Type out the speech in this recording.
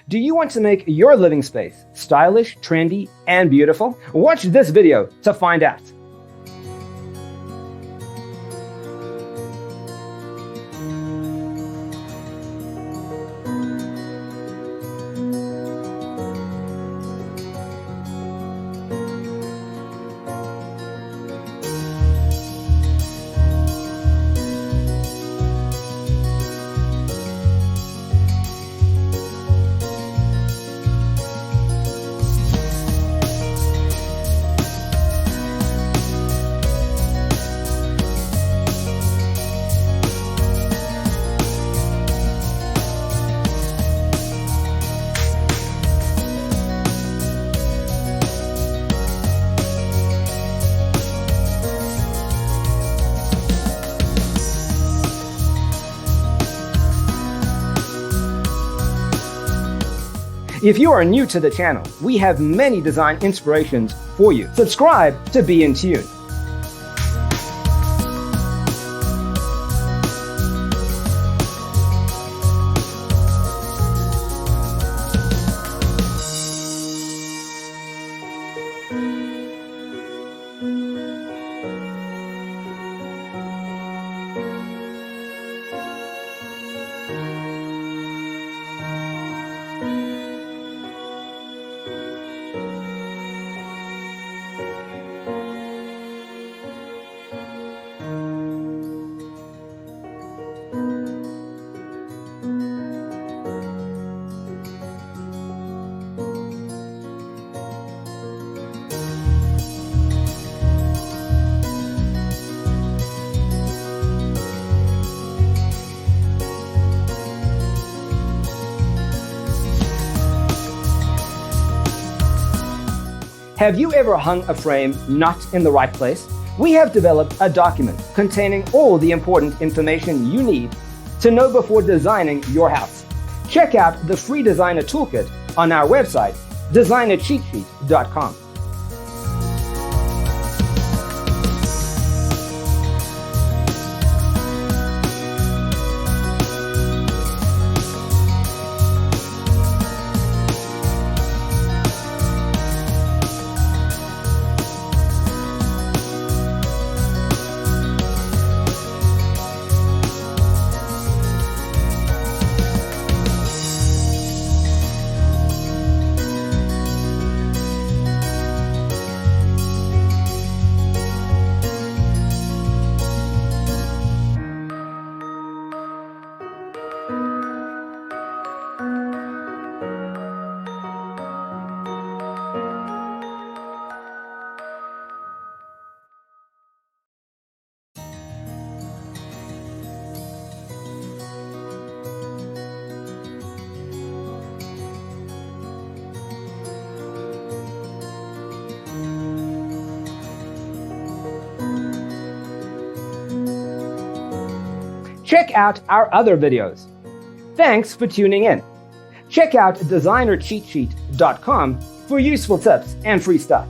Do you want to make your living space stylish, trendy, and beautiful? Watch this video to find out. If you are new to the channel, we have many design inspirations for you. Subscribe to be in tune. Have you ever hung a frame not in the right place? We have developed a document containing all the important information you need to know before designing your house. Check out the free designer toolkit on our website, designercheatsheet.com. Check out our other videos. Thanks for tuning in. Check out designercheatsheet.com for useful tips and free stuff.